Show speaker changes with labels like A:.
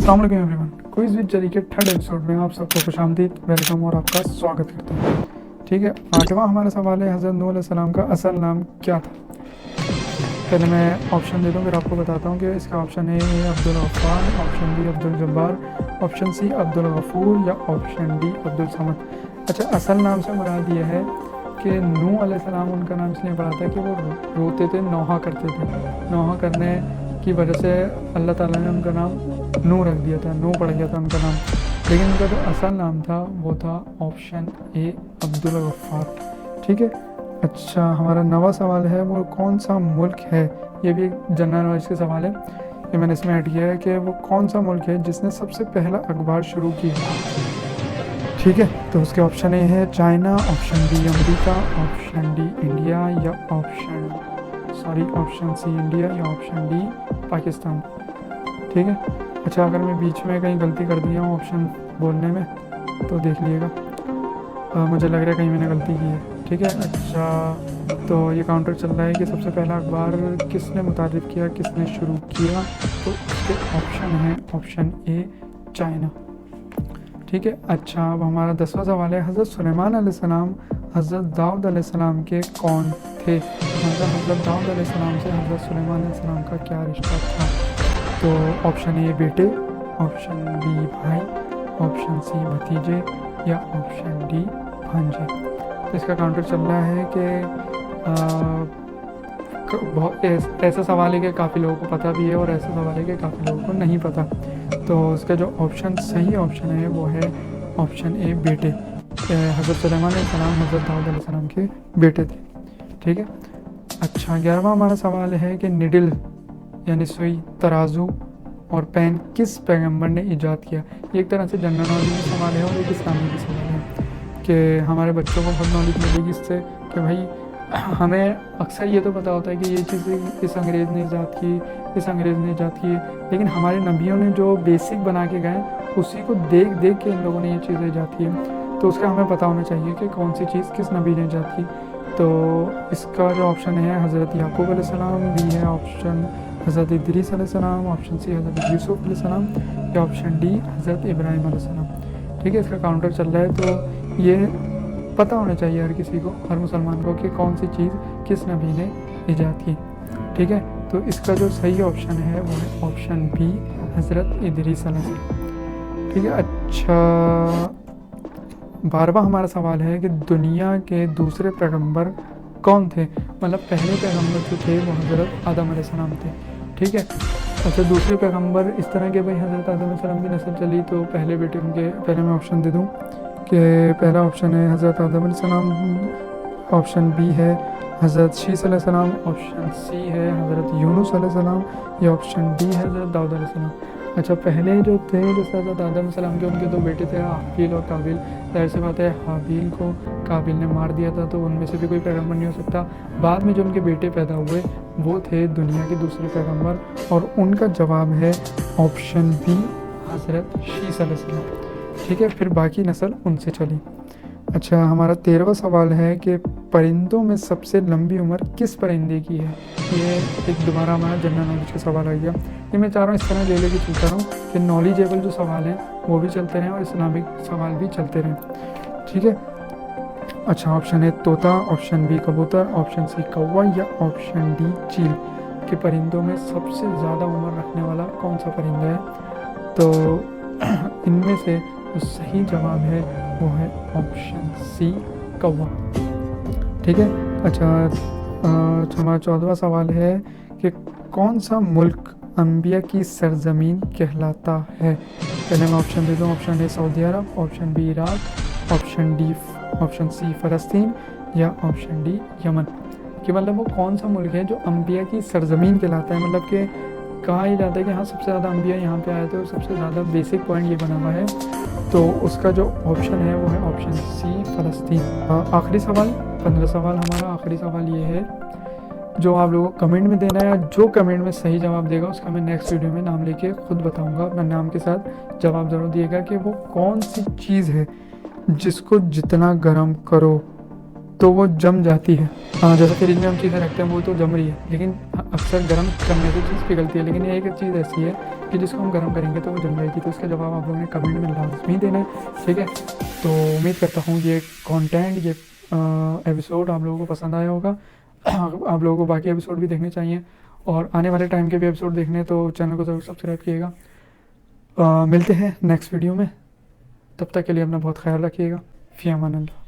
A: अस्सलाम वालेकुम everyone, quiz with जरी के थर्ड एपिसोड में आप सबको खुशामदीद, वेलकम और आपका स्वागत करता हूँ। ठीक है, आठवां हमारा सवाल है, हज़रत नूह अलैहिस्सलाम का असल नाम क्या था। पहले मैं ऑप्शन दे दूँ, फिर आपको बताता हूँ कि इसका option A Abdul Gaffar, option B Abdul Jabbar, option C Abdul Gafoor या ऑप्शन डी अब्दुल समद। अच्छा, असल नाम से मुराद ये है कि नूह अलैहिस्सलाम उनका नाम इसलिए पड़ा था कि वो रोते थे, नौहा करते थे। नौहा करने की वजह से अल्लाह ताला ने उनका नाम नूह रख दिया था, नूह पड़ गया था उनका नाम। लेकिन उनका जो असल नाम था वो था ऑप्शन ए अब्दुल गफ्फार। ठीक है। अच्छा, हमारा नवा सवाल है, वो कौन सा मुल्क है, ये भी एक जनरल नॉलेज का सवाल है, ये मैंने इसमें ऐड किया है कि वो कौन सा मुल्क है जिसने सबसे पहला अखबार शुरू किया। ठीक है, तो उसके ऑप्शन ए है China, option B America, option D India या ऑप्शन सी इंडिया या ऑप्शन डी पाकिस्तान। ठीक है। अच्छा, अगर मैं बीच में कहीं गलती कर दिया हूँ ऑप्शन बोलने में तो देख लिएगा, मुझे लग रहा है कहीं मैंने गलती की है। ठीक है। अच्छा, तो ये काउंटर चल रहा है कि सबसे पहला अखबार किसने मुतारिफ किया, किसने शुरू किया, तो इसके ऑप्शन है ऑप्शन ए चाइना। ठीक है। अच्छा, अब हमारा 10वां सवाल है, हज़रत सुलेमान अलैहिस्सलाम हज़रत दाऊद अलैहिस्सलाम के कौन थे। हज़रत दाऊद अलैहिस्सलाम से हज़रत सुलेमान अलैहिस्सलाम का क्या रिश्ता था। तो ऑप्शन ए बेटे, ऑप्शन बी भाई, ऑप्शन सी भतीजे या ऑप्शन डी भांजे। तो इसका काउंटर चल रहा है कि बहुत ऐसा सवाल है कि काफ़ी लोगों को पता भी है और ऐसा सवाल है कि काफ़ी लोगों को नहीं पता। तो उसका जो ऑप्शन सही ऑप्शन है वो है ऑप्शन ए बेटे। हज़रत सुलेमान अलैहिस्सलाम हज़रत दाऊद अलैहिस्सलाम के बेटे थे। ठीक है। अच्छा, 11वां हमारा सवाल है कि निडल यानी सुई, तराजू और पेन किस पैगंबर ने ईजाद किया। ये एक तरह से जनरल नॉलेज का सवाल है और एक इस्लामी का सवाल है कि हमारे बच्चों को बहुत नॉलेज मिलेगी इससे कि भाई हमें अक्सर ये तो पता होता है कि ये चीज़ इस अंग्रेज़ ने ईजाद की, इस अंग्रेज़ ने ईजाद की, लेकिन हमारे नबियों ने जो बेसिक बना के गए उसी को देख देख के इन लोगों ने ये चीज़ें ईजाद की। तो उसका हमें पता होना चाहिए कि कौन सी चीज़ किस नबी ने ईजाद की। तो इसका जो ऑप्शन है हज़रत याकूब अलैहिस्सलाम, बी है ऑप्शन हज़रत इदरीस अलैहिस्सलाम, ऑप्शन सी हज़रत यूसुफ अलैहिस्सलाम या ऑप्शन डी हज़रत इब्राहिम अलैहिस्सलाम। ठीक है, इसका काउंटर चल रहा है। तो ये पता होना चाहिए हर किसी को, हर मुसलमान को, कि कौन सी चीज़ किस नबी ने ईजाद की। ठीक है, तो इसका जो सही ऑप्शन है वो है ऑप्शन बी हज़रत इदरीस अलैहिस्सलाम। ठीक है। अच्छा, 12वां हमारा सवाल है कि दुनिया के दूसरे पैगंबर कौन थे, मतलब पहले पैगंबर जो थे वो हज़रत आदम अलैहिस्सलाम थे। ठीक है। अच्छा, दूसरे पैगंबर इस तरह के, भाई हज़रत आदम अलैहिस्सलाम की नस्ल चली तो पहले बेटे उनके, पहले मैं ऑप्शन दे दूँ कि पहला ऑप्शन है हज़रत आदम अलैहिस्सलाम, ऑप्शन बी है हज़रत शीस अलैहिस्सलाम, ऑप्शन सी है हज़रत यूनुस अलैहिस्सलाम या ऑप्शन डी है हज़रत दाऊद अलैहिस्सलाम। अच्छा, पहले जो थे जैसे हज़रत आदम अलैहिस्सलाम के, उनके दो बेटे थे हाबील और काबिल। जाहिर सी बात है हाबील को काबिल ने मार दिया था, तो उनमें से भी कोई पैगंबर नहीं हो सकता। बाद में जो उनके बेटे पैदा हुए वो थे दुनिया के दूसरे पैगंबर, और उनका जवाब है ऑप्शन बी हज़रत शीस अलैहिस्सलाम। ठीक है, फिर बाकी नस्ल उनसे चली। अच्छा, हमारा 13वां सवाल है कि परिंदों में सबसे लंबी उम्र किस परिंदे की है। ये एक दोबारा हमारा जनरल नॉलेज का सवाल आ गया। ये मैं चाह रहा हूँ इस तरह ले लेके चलता रहूँ कि नॉलेजेबल जो सवाल हैं वो भी चलते रहें और इस्लामिक सवाल भी चलते रहें। ठीक है। अच्छा, ऑप्शन ए तोता, ऑप्शन बी कबूतर, ऑप्शन सी कौवा या ऑप्शन डी चील के परिंदों में सबसे ज़्यादा उम्र रखने वाला कौन सा परिंदा है। तो इनमें से जो सही जवाब है वो है ऑप्शन सी कौवा। ठीक है। अच्छा, हमारा 14वां सवाल है कि कौन सा मुल्क अंबिया की सरजमीन कहलाता है। पहले मैं ऑप्शन दे दूँ, ऑप्शन ए सऊदी अरब, option B Iraq, option C फ़लस्तीन या ऑप्शन डी यमन। कि मतलब वो कौन सा मुल्क है जो अंबिया की सरजमीन कहलाता है, मतलब कि कहा ही जाता है कि हाँ सबसे ज़्यादा अंबिया यहाँ पे आए थे और सबसे ज़्यादा बेसिक पॉइंट ये बना हुआ है। तो उसका जो ऑप्शन है वो है ऑप्शन सी फ़लस्तीन। आखिरी सवाल, 15 सवाल हमारा आखिरी सवाल ये है जो आप लोगों को कमेंट में देना है। जो कमेंट में सही जवाब देगा उसका मैं नेक्स्ट वीडियो में नाम लेके खुद बताऊंगा, अपना नाम के साथ जवाब ज़रूर दिएगा कि वो कौन सी चीज़ है जिसको जितना गर्म करो तो वो जम जाती है। जैसे फ्रिज में हम चीज़ें रखते हैं वो तो जम रही है, लेकिन अक्सर गर्म करने से चीज़ पिघलती है। लेकिन एक चीज़ ऐसी है कि जिसको हम गर्म करेंगे तो वो जम जाएगी। तो इसका जवाब आप लोगों ने कमेंट में लाजमी देना है, ठीक है। तो उम्मीद करता हूँ ये कंटेंट, ये एपिसोड आप लोगों को पसंद आया होगा। आप लोगों को बाकी एपिसोड भी देखने चाहिए और आने वाले टाइम के भी एपिसोड देखने, तो चैनल को ज़रूर सब्सक्राइब कीजिएगा। मिलते हैं नेक्स्ट वीडियो में, तब तक के लिए अपना बहुत ख्याल रखिएगा। फ़ी अमान अल्लाह।